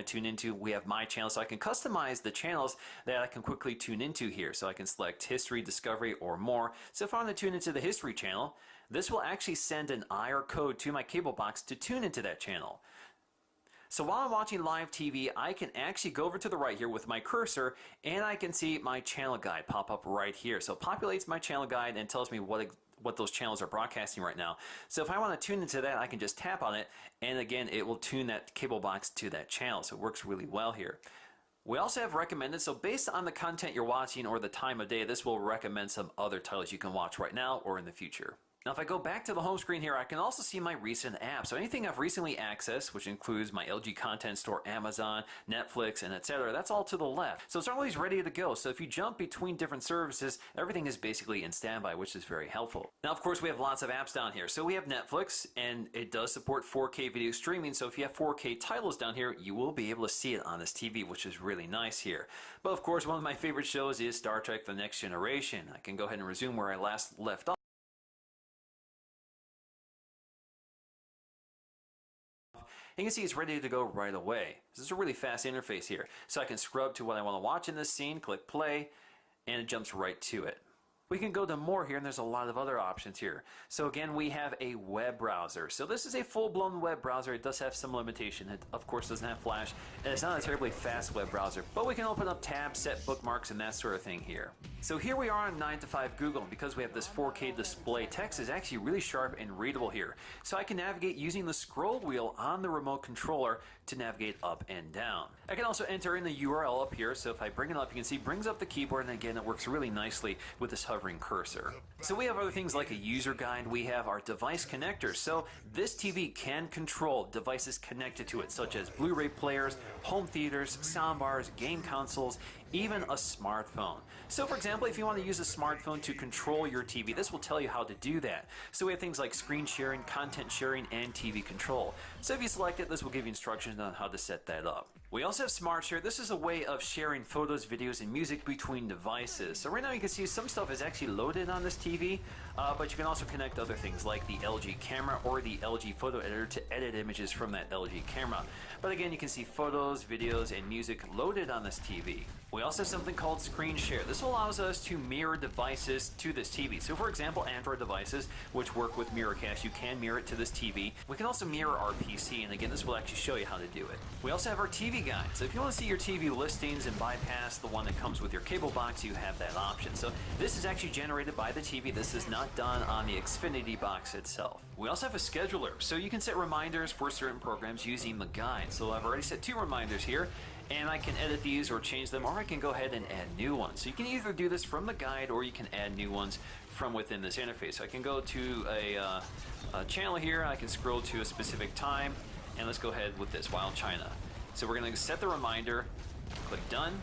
to tune into, we have my channel, so I can customize the channels that I can quickly tune into here. So I can select history, discovery, or more. So if I want to tune into the history channel, this will actually send an IR code to my cable box to tune into that channel. So while I'm watching live TV, I can actually go over to the right here with my cursor, and I can see my channel guide pop up right here. So it populates my channel guide and tells me what those channels are broadcasting right now. So if I want to tune into that, I can just tap on it, and again, it will tune that cable box to that channel. So it works really well here. We also have recommended, so based on the content you're watching or the time of day, this will recommend some other titles you can watch right now or in the future. Now if I go back to the home screen here, I can also see my recent apps. So anything I've recently accessed, which includes my LG Content Store, Amazon, Netflix, and etc., that's all to the left. So it's always ready to go. So if you jump between different services, everything is basically in standby, which is very helpful. Now of course we have lots of apps down here. So we have Netflix, and it does support 4K video streaming. So if you have 4K titles down here, you will be able to see it on this TV, which is really nice here. But of course, one of my favorite shows is Star Trek: The Next Generation. I can go ahead and resume where I last left off. You can see it's ready to go right away. This is a really fast interface here. So I can scrub to what I want to watch in this scene, click play, and it jumps right to it. We can go to more here, and there's a lot of other options here. So again, we have a web browser. So this is a full-blown web browser. It does have some limitation. It, of course, doesn't have Flash, and it's not a terribly fast web browser. But we can open up tabs, set bookmarks, and that sort of thing here. So here we are on 9 to 5 Google, and because we have this 4K display, text is actually really sharp and readable here. So I can navigate using the scroll wheel on the remote controller to navigate up and down. I can also enter in the URL up here. So if I bring it up, you can see it brings up the keyboard, and again, it works really nicely with this hovering cursor. So we have other things like a user guide. We have our device connectors. So this TV can control devices connected to it, such as Blu-ray players, home theaters, soundbars, game consoles, even a smartphone. So for example, if you want to use a smartphone to control your TV, this will tell you how to do that. So we have things like screen sharing, content sharing, and TV control. So if you select it, this will give you instructions on how to set that up. We also have Smart Share. This is a way of sharing photos, videos, and music between devices. So right now you can see some stuff is actually loaded on this TV, but you can also connect other things like the LG camera or the LG photo editor to edit images from that LG camera. But again, you can see photos, videos, and music loaded on this TV. We also have something called Screen Share. This allows us to mirror devices to this TV. So for example, Android devices, which work with Mirrorcast, you can mirror it to this TV. We can also mirror our PC, and again, this will actually show you how to do it. We also have our TV guide. So if you want to see your TV listings and bypass the one that comes with your cable box, you have that option. So this is actually generated by the TV. This is not done on the Xfinity box itself. We also have a scheduler. So you can set reminders for certain programs using the guide. So I've already set 2 reminders here, and I can edit these or change them, or I can go ahead and add new ones. So you can either do this from the guide, or you can add new ones from within this interface. So I can go to a channel here, I can scroll to a specific time, and let's go ahead with this, Wild China. So we're going to set the reminder, click done,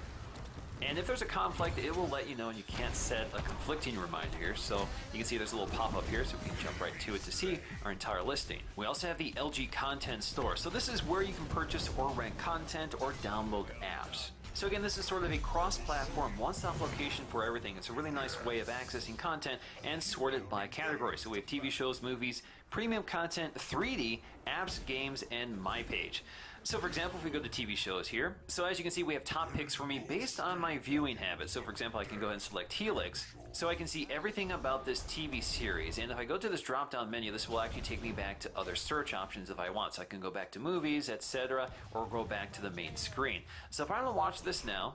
and if there's a conflict, it will let you know, and you can't set a conflicting reminder here. So you can see there's a little pop-up here, so we can jump right to it to see our entire listing. We also have the LG Content Store. So this is where you can purchase or rent content or download apps. So again, this is sort of a cross-platform, one-stop location for everything. It's a really nice way of accessing content and sorted by category. So we have TV shows, movies, premium content, 3D, apps, games, and My Page. So for example, if we go to TV shows here, so as you can see, we have top picks for me based on my viewing habits. So for example, I can go ahead and select Helix, so I can see everything about this TV series. And if I go to this drop-down menu, this will actually take me back to other search options if I want. So I can go back to movies, etc., or go back to the main screen. So if I want to watch this now,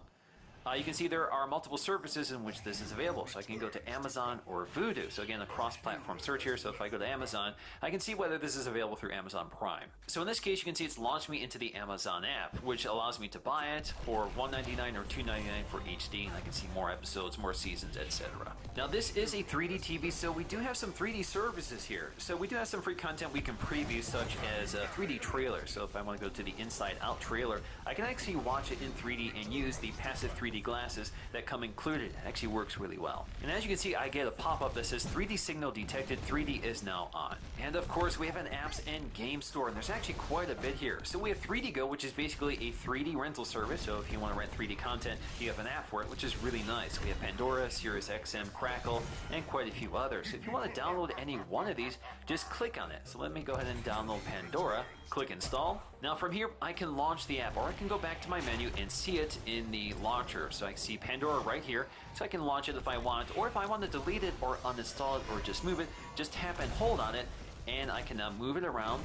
you can see there are multiple services in which this is available. So I can go to Amazon or Vudu. So again, a cross-platform search here. So if I go to Amazon, I can see whether this is available through Amazon Prime. So in this case, you can see it's launched me into the Amazon app, which allows me to buy it for $1.99 or $2.99 for HD, and I can see more episodes, more seasons, etc. Now this is a 3D TV, so we do have some 3D services here. So we do have some free content we can preview, such as a 3D trailer. So if I want to go to the Inside Out trailer, I can actually watch it in 3D and use the passive 3D glasses that come included. It actually works really well. And as you can see, I get a pop-up that says 3D signal detected, 3D is now on. And of course, we have an apps and game store, and there's actually quite a bit here. So we have 3D Go, which is basically a 3D rental service. So if you want to rent 3D content, you have an app for it, which is really nice. We have Pandora, Sirius XM, Crackle, and quite a few others. So if you want to download any one of these, just click on it. So let me go ahead and download Pandora. Click install. Now from here, I can launch the app, or I can go back to my menu and see it in the launcher. So I see Pandora right here, so I can launch it if I want, or if I want to delete it or uninstall it or just move it, just tap and hold on it, and I can now move it around,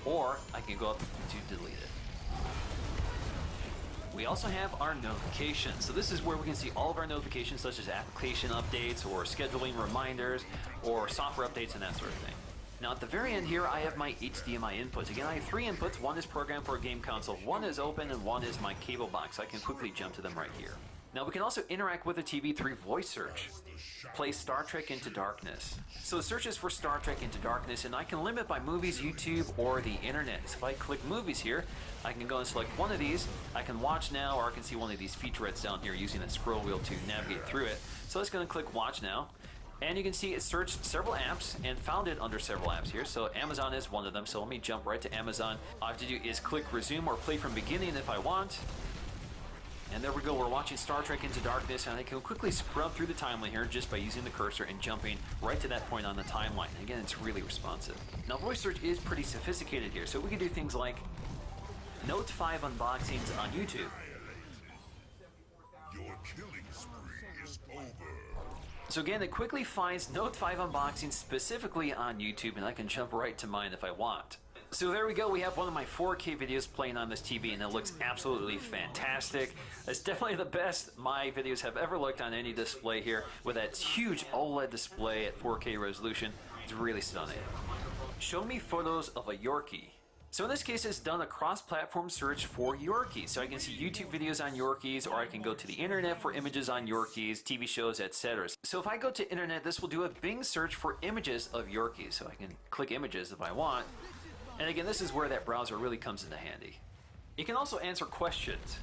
or I can go up to delete it. We also have our notifications. So this is where we can see all of our notifications, such as application updates or scheduling reminders or software updates and that sort of thing. Now at the very end here, I have my HDMI inputs. Again, I have 3 inputs. One is programmed for a game console, one is open, and one is my cable box. So I can quickly jump to them right here. Now we can also interact with the TV through voice search. Play Star Trek Into Darkness. So the search is for Star Trek Into Darkness, and I can limit by movies, YouTube, or the internet. So if I click movies here, I can go and select one of these. I can watch now, or I can see one of these featurettes down here using that scroll wheel to navigate through it. So let's go and click watch now. And you can see it searched several apps and found it under several apps here. So Amazon is one of them. So let me jump right to Amazon. All I have to do is click resume or play from beginning if I want. And there we go, we're watching Star Trek Into Darkness, and I can quickly scrub through the timeline here just by using the cursor and jumping right to that point on the timeline. Again, it's really responsive. Now, voice search is pretty sophisticated here, so we can do things like Note 5 unboxings on YouTube. Your killing spree is over. So again, it quickly finds Note 5 unboxings specifically on YouTube, and I can jump right to mine if I want. So there we go, we have one of my 4K videos playing on this TV, and it looks absolutely fantastic. It's definitely the best my videos have ever looked on any display here, with that huge OLED display at 4K resolution. It's really stunning. Show me photos of a Yorkie. So in this case, it's done a cross-platform search for Yorkies. So I can see YouTube videos on Yorkies, or I can go to the internet for images on Yorkies, TV shows, etc. So if I go to internet, this will do a Bing search for images of Yorkies. So I can click images if I want. And again, this is where that browser really comes into handy. You can also answer questions.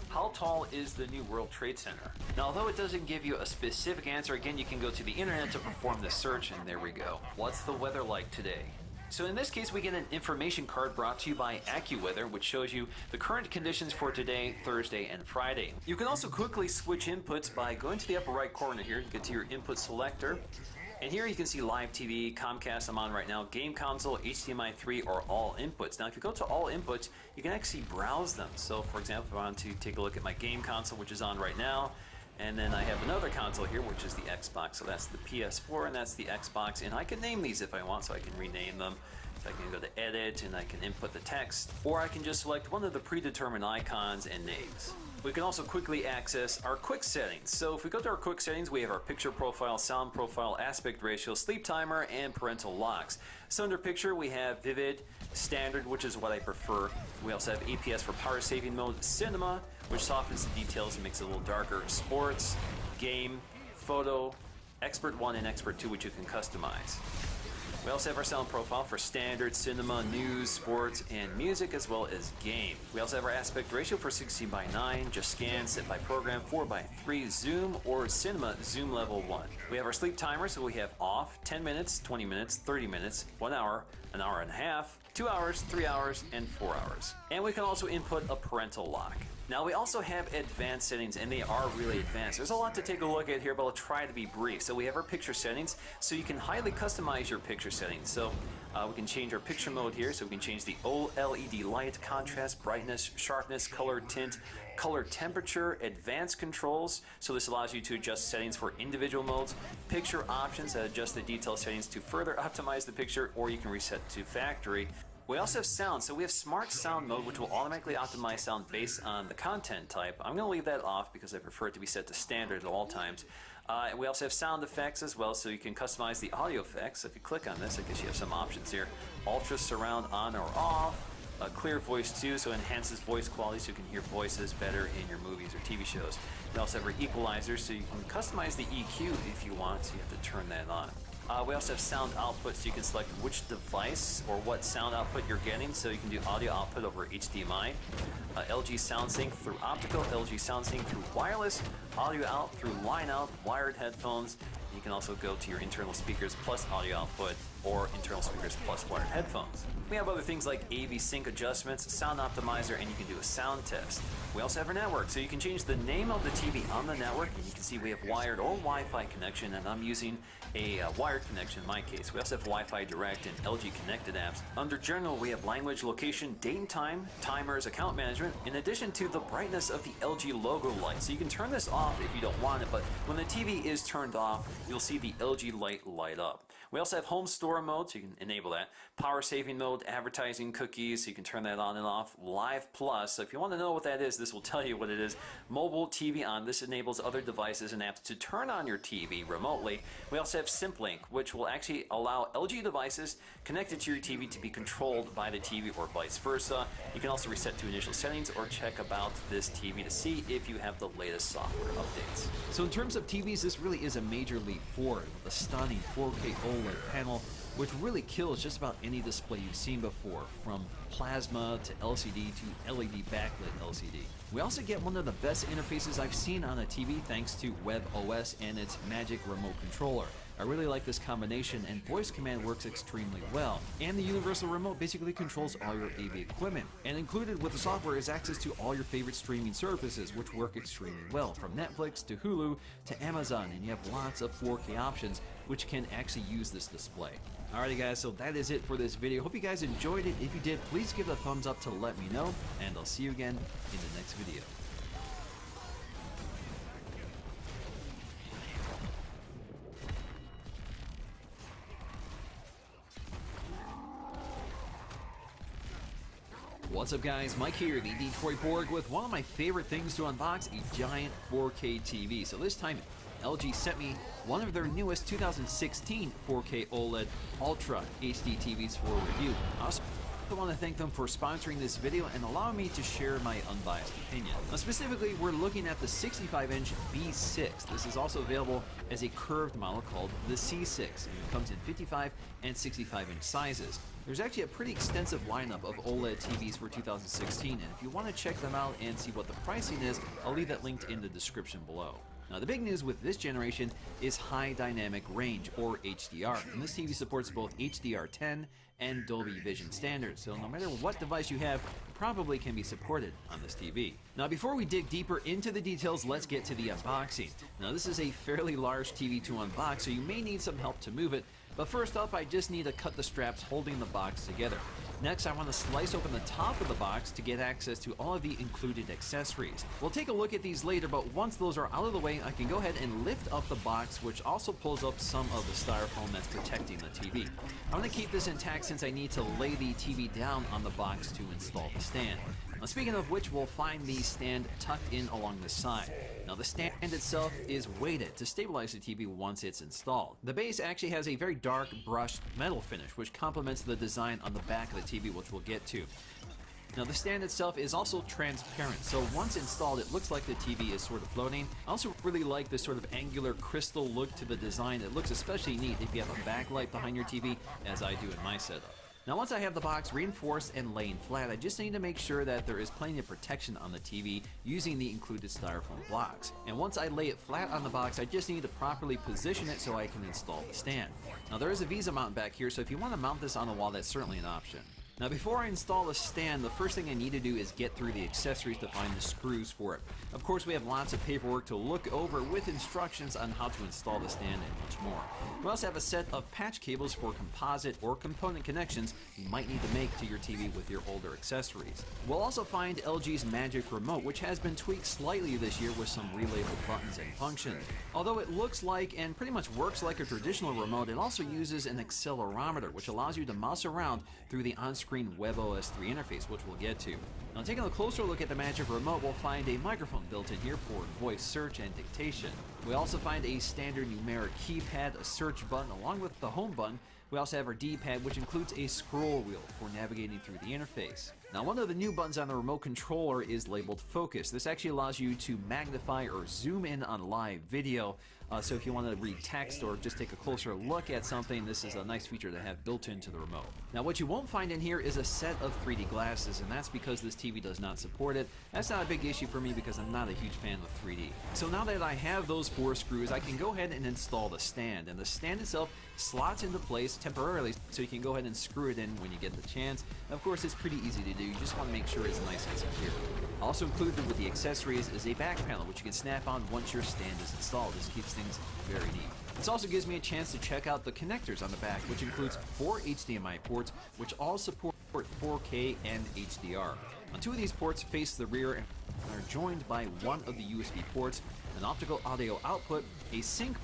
How tall is the new World Trade Center? Now, although it doesn't give you a specific answer, again, you can go to the internet to perform this search, and there we go. What's the weather like today? So in this case, we get an information card brought to you by AccuWeather, which shows you the current conditions for today, Thursday, and Friday. You can also quickly switch inputs by going to the upper right corner here, get to your input selector. And here you can see live TV, Comcast I'm on right now, game console, HDMI 3, or all inputs. Now if you go to all inputs, you can actually browse them. So for example, if I want to take a look at my game console, which is on right now, and then I have another console here, which is the Xbox. So that's the PS4 and that's the Xbox. And I can name these if I want, so I can rename them. So I can go to edit and I can input the text, or I can just select one of the predetermined icons and names. We can also quickly access our quick settings. So if we go to our quick settings, we have our picture profile, sound profile, aspect ratio, sleep timer, and parental locks. So under picture, we have vivid, standard, which is what I prefer. We also have APS for power saving mode, cinema, which softens the details and makes it a little darker, sports, game, photo, expert 1 and expert 2, which you can customize. We also have our sound profile for standard, cinema, news, sports, and music, as well as game. We also have our aspect ratio for 16:9, just scan, set by program, 4:3, zoom, or cinema, zoom level 1. We have our sleep timer, so we have off, 10 minutes, 20 minutes, 30 minutes, 1 hour, an hour and a half, 2 hours, 3 hours, and 4 hours. And we can also input a parental lock. Now we also have advanced settings, and they are really advanced. There's a lot to take a look at here, but I'll try to be brief. So we have our picture settings, so you can highly customize your picture settings. So we can change our picture mode here, so we can change the OLED light, contrast, brightness, sharpness, color tint, color temperature, advanced controls. So this allows you to adjust settings for individual modes, picture options that adjust the detail settings to further optimize the picture, or you can reset to factory. We also have sound, so we have smart sound mode, which will automatically optimize sound based on the content type. I'm going to leave that off because I prefer it to be set to standard at all times. And we also have sound effects as well, so you can customize the audio effects. So if you click on this, I guess you have some options here. Ultra surround on or off. Clear voice too, so enhances voice quality so you can hear voices better in your movies or TV shows. We also have our equalizer, so you can customize the EQ if you want, so you have to turn that on. We also have sound output, so you can select which device or what sound output you're getting, so you can do audio output over HDMI, LG SoundSync through optical, LG SoundSync through wireless, audio out through line out, wired headphones. You can also go to your internal speakers plus audio output or internal speakers plus wired headphones. We have other things like AV sync adjustments, sound optimizer, and you can do a sound test. We also have our network, so you can change the name of the TV on the network, and you can see we have wired or Wi-Fi connection, and I'm using a wired connection in my case. We also have Wi-Fi Direct and LG connected apps. Under General, we have language, location, date and time, timers, account management, in addition to the brightness of the LG logo light. So you can turn this off if you don't want it, but when the TV is turned off, you'll see the LG light light up. We also have home store mode, so you can enable that. Power saving mode, advertising cookies, so you can turn that on and off. Live Plus, so if you want to know what that is, this will tell you what it is. Mobile TV on, this enables other devices and apps to turn on your TV remotely. We also have SimpLink, which will actually allow LG devices connected to your TV to be controlled by the TV or vice versa. You can also reset to initial settings or check about this TV to see if you have the latest software updates. So in terms of TVs, this really is a major leap forward with a stunning 4K OLED panel, which really kills just about any display you've seen before, from plasma to LCD to LED backlit LCD. We also get one of the best interfaces I've seen on a TV thanks to WebOS and its Magic Remote Controller. I really like this combination, and voice command works extremely well. And the universal remote basically controls all your AV equipment. And included with the software is access to all your favorite streaming services, which work extremely well, from Netflix to Hulu to Amazon, and you have lots of 4K options which can actually use this display. Alrighty guys, so that is it for this video. Hope you guys enjoyed it. If you did, please give it a thumbs up to let me know, and I'll see you again in the next video. What's up guys, Mike here, the Detroit Borg, with one of my favorite things to unbox, a giant 4K TV. So this time, LG sent me one of their newest 2016 4K OLED Ultra HD TVs for review. I also want to thank them for sponsoring this video and allowing me to share my unbiased opinion. Now specifically, we're looking at the 65-inch B6. This is also available as a curved model called the C6, and it comes in 55 and 65-inch sizes. There's actually a pretty extensive lineup of OLED TVs for 2016, and if you want to check them out and see what the pricing is, I'll leave that linked in the description below. Now the big news with this generation is High Dynamic Range, or HDR, and this TV supports both HDR10 and Dolby Vision standards, so no matter what device you have, it probably can be supported on this TV. Now before we dig deeper into the details, let's get to the unboxing. Now this is a fairly large TV to unbox, so you may need some help to move it, but first up I just need to cut the straps holding the box together. Next, I want to slice open the top of the box to get access to all of the included accessories. We'll take a look at these later, but once those are out of the way, I can go ahead and lift up the box, which also pulls up some of the styrofoam that's protecting the TV. I'm going to keep this intact since I need to lay the TV down on the box to install the stand. Now speaking of which, we'll find the stand tucked in along the side. Now the stand itself is weighted to stabilize the TV once it's installed. The base actually has a very dark brushed metal finish, which complements the design on the back of the TV, which we'll get to. Now the stand itself is also transparent, so once installed it looks like the TV is sort of floating. I also really like this sort of angular crystal look to the design. It looks especially neat if you have a backlight behind your TV, as I do in my setup. Now once I have the box reinforced and laying flat, I just need to make sure that there is plenty of protection on the TV using the included styrofoam blocks. And once I lay it flat on the box, I just need to properly position it so I can install the stand. Now there is a Visa mount back here, so if you want to mount this on a wall, that's certainly an option. Now before I install the stand, the first thing I need to do is get through the accessories to find the screws for it. Of course, we have lots of paperwork to look over with instructions on how to install the stand and much more. We also have a set of patch cables for composite or component connections you might need to make to your TV with your older accessories. We'll also find LG's Magic Remote, which has been tweaked slightly this year with some relabeled buttons and functions. Although it looks like and pretty much works like a traditional remote, it also uses an accelerometer, which allows you to mouse around through the on-screen WebOS 3 interface, which we'll get to. Now taking a closer look at the Magic Remote, we'll find a microphone built in here for voice search and dictation. We also find a standard numeric keypad, a search button, along with the home button. We also have our D-pad, which includes a scroll wheel for navigating through the interface. Now one of the new buttons on the remote controller is labeled Focus. This actually allows you to magnify or zoom in on live video. So if you want to read text or just take a closer look at something, this is a nice feature to have built into the remote. Now what you won't find in here is a set of 3D glasses, and that's because this TV does not support it. That's not a big issue for me because I'm not a huge fan of 3D. So now that I have those 4 screws, I can go ahead and install the stand, and the stand itself slots into place temporarily, so you can go ahead and screw it in when you get the chance. And of course, it's pretty easy to do. You just want to make sure it's nice and secure. Also included with the accessories is a back panel, which you can snap on once your stand is installed. This keeps things very neat. This also gives me a chance to check out the connectors on the back, which includes 4 HDMI ports, which all support 4K and HDR. 2 of these ports face the rear and are joined by one of the USB ports, an optical audio output, a sync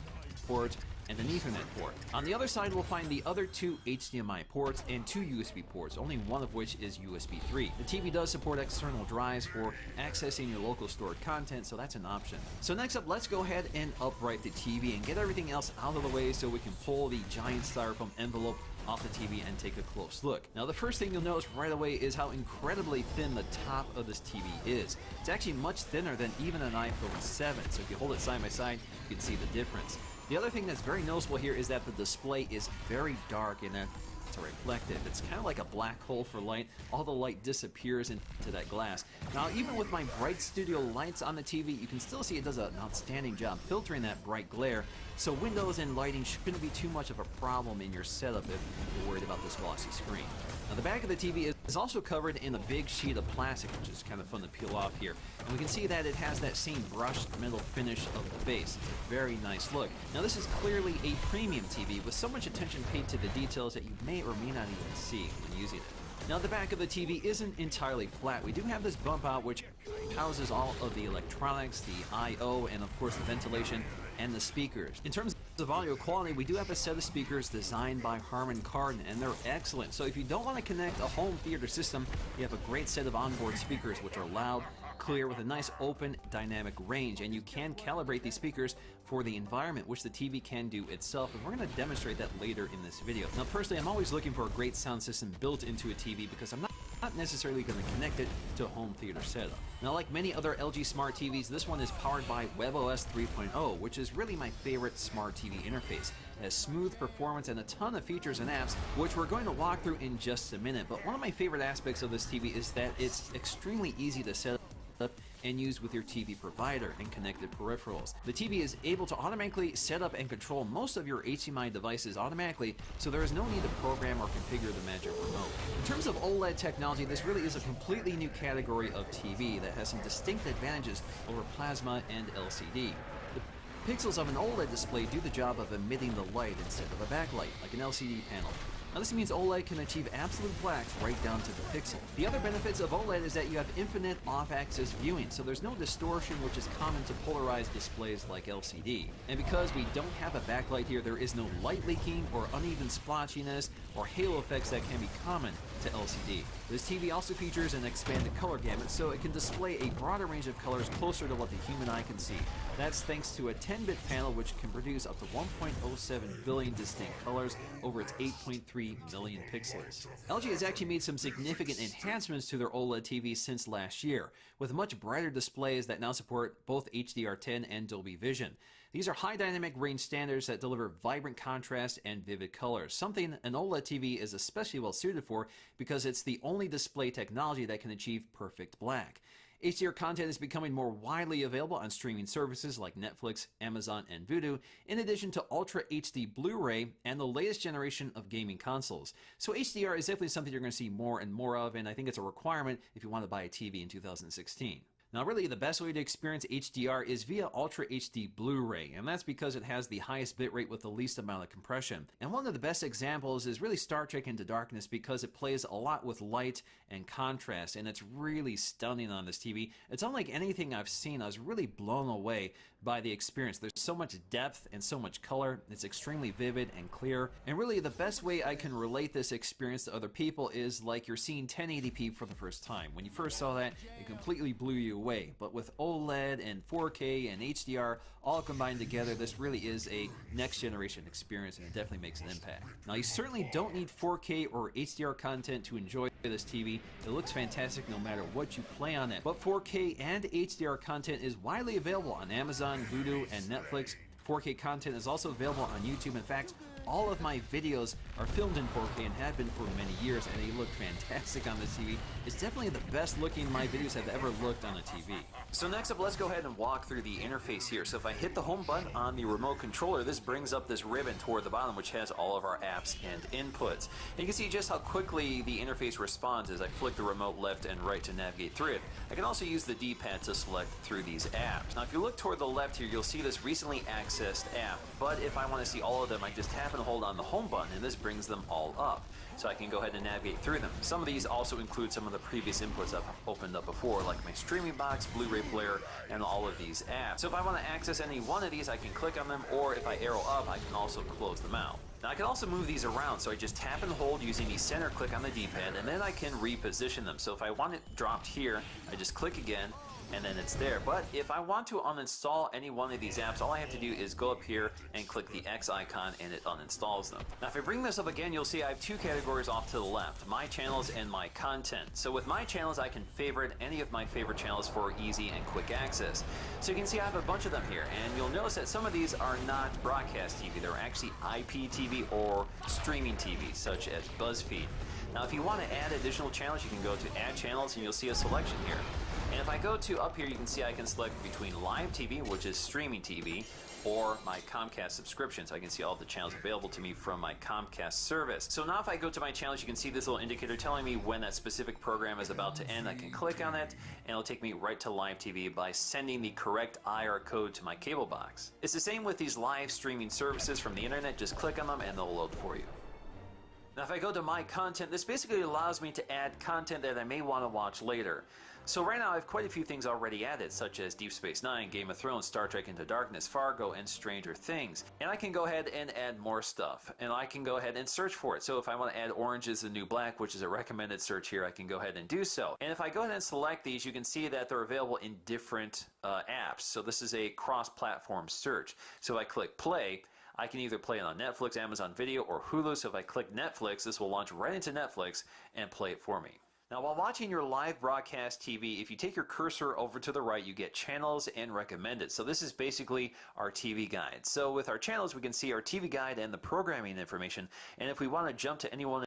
port, and an Ethernet port. On the other side, we'll find the other 2 HDMI ports and 2 USB ports, only one of which is USB 3. The TV does support external drives for accessing your local stored content, so that's an option. So next up, let's go ahead and upright the TV and get everything else out of the way so we can pull the giant styrofoam envelope off the TV and take a close look. Now the first thing you'll notice right away is how incredibly thin the top of this TV is. It's actually much thinner than even an iPhone 7, so if you hold it side by side, you can see the difference. The other thing that's very noticeable here is that the display is very dark and it's reflective. It's kind of like a black hole for light. All the light disappears into that glass. Now, even with my bright studio lights on the TV, you can still see it does an outstanding job filtering that bright glare. So windows and lighting shouldn't be too much of a problem in your setup if you're worried about this glossy screen. Now the back of the TV is also covered in a big sheet of plastic, which is kind of fun to peel off here. And we can see that it has that same brushed metal finish of the base. It's a very nice look. Now this is clearly a premium TV with so much attention paid to the details that you may or may not even see when using it. Now the back of the TV isn't entirely flat. We do have this bump out which houses all of the electronics, the I/O, and of course the ventilation and the speakers. In terms of audio quality, we do have a set of speakers designed by Harman Kardon, and they're excellent. So if you don't want to connect a home theater system, you have a great set of onboard speakers which are loud, clear, with a nice open dynamic range, and you can calibrate these speakers for the environment, which the TV can do itself, and we're going to demonstrate that later in this video. Now personally, I'm always looking for a great sound system built into a TV because I'm not necessarily going to connect it to a home theater setup. Now like many other LG smart TVs, this one is powered by WebOS 3.0, which is really my favorite smart TV interface. It has smooth performance and a ton of features and apps, which we're going to walk through in just a minute. But one of my favorite aspects of this TV is that it's extremely easy to set up and use with your TV provider and connected peripherals. The TV is able to automatically set up and control most of your HDMI devices automatically, so there is no need to program or configure the magic remote. In terms of OLED technology, this really is a completely new category of TV that has some distinct advantages over plasma and LCD. The pixels of an OLED display do the job of emitting the light instead of a backlight, like an LCD panel. Now this means OLED can achieve absolute blacks right down to the pixel. The other benefits of OLED is that you have infinite off-axis viewing, so there's no distortion, which is common to polarized displays like LCD. And because we don't have a backlight here, there is no light leaking or uneven splotchiness or halo effects that can be common to LCD. This TV also features an expanded color gamut, so it can display a broader range of colors closer to what the human eye can see. That's thanks to a 10-bit panel which can produce up to 1.07 billion distinct colors over its 8.3 million pixels. LG has actually made some significant enhancements to their OLED TVs since last year, with much brighter displays that now support both HDR10 and Dolby Vision. These are high dynamic range standards that deliver vibrant contrast and vivid colors, something an OLED TV is especially well suited for because it's the only display technology that can achieve perfect black. HDR content is becoming more widely available on streaming services like Netflix, Amazon, and Vudu, in addition to Ultra HD Blu-ray and the latest generation of gaming consoles. So HDR is definitely something you're going to see more and more of, and I think it's a requirement if you want to buy a TV in 2016. Now really, the best way to experience HDR is via Ultra HD Blu-ray, and that's because it has the highest bitrate with the least amount of compression. And one of the best examples is really Star Trek Into Darkness because it plays a lot with light and contrast, and it's really stunning on this TV. It's unlike anything I've seen. I was really blown away by the experience. There's so much depth and so much color. It's extremely vivid and clear. And really, the best way I can relate this experience to other people is like you're seeing 1080p for the first time. When you first saw that, it completely blew you away. But with OLED and 4K and HDR all combined together, this really is a next generation experience, and it definitely makes an impact. Now, you certainly don't need 4K or HDR content to enjoy this TV. It looks fantastic no matter what you play on it. But 4K and HDR content is widely available on Amazon, Vudu, and Netflix. 4K content is also available on YouTube. In fact, all of my videos are filmed in 4K and have been for many years, and they look fantastic on the TV. It's definitely the best looking my videos have ever looked on a TV. So next up, let's go ahead and walk through the interface here. So if I hit the home button on the remote controller, this brings up this ribbon toward the bottom, which has all of our apps and inputs. And you can see just how quickly the interface responds as I flick the remote left and right to navigate through it. I can also use the D-pad to select through these apps. Now if you look toward the left here, you'll see this recently accessed app, but if I want to see all of them, I just tap and hold on the home button and this brings them all up. So I can go ahead and navigate through them. Some of these also include some of the previous inputs I've opened up before, like my streaming box, Blu-ray player, and all of these apps. So if I want to access any one of these, I can click on them, or if I arrow up, I can also close them out. Now I can also move these around, so I just tap and hold using the center click on the D-pad, and then I can reposition them. So if I want it dropped here, I just click again, and then it's there. But if I want to uninstall any one of these apps, all I have to do is go up here and click the X icon and it uninstalls them. Now if I bring this up again, you'll see I have two categories off to the left, my channels and my content. So with my channels, I can favorite any of my favorite channels for easy and quick access. So you can see I have a bunch of them here, and you'll notice that some of these are not broadcast TV, they're actually IPTV or streaming TV, such as BuzzFeed. Now if you want to add additional channels, you can go to Add Channels and you'll see a selection here. And if I go to up here, you can see I can select between live TV, which is streaming TV, or my Comcast subscription. So I can see all the channels available to me from my Comcast service. So now if I go to my channels, you can see this little indicator telling me when that specific program is about to end. I can click on it, and it'll take me right to live TV by sending the correct IR code to my cable box. It's the same with these live streaming services from the internet. Just click on them, and they'll load for you. Now if I go to my content, this basically allows me to add content that I may want to watch later. So right now I have quite a few things already added, such as Deep Space Nine, Game of Thrones, Star Trek Into Darkness, Fargo, and Stranger Things. And I can go ahead and add more stuff, and I can go ahead and search for it. So if I want to add Orange is the New Black, which is a recommended search here, I can go ahead and do so. And if I go ahead and select these, you can see that they're available in different apps. So this is a cross-platform search. So if I click play, I can either play it on Netflix, Amazon Video, or Hulu. So if I click Netflix, this will launch right into Netflix and play it for me. Now while watching your live broadcast TV, if you take your cursor over to the right, you get channels and recommended. So this is basically our TV guide. So with our channels, we can see our TV guide and the programming information. And if we want to jump to any one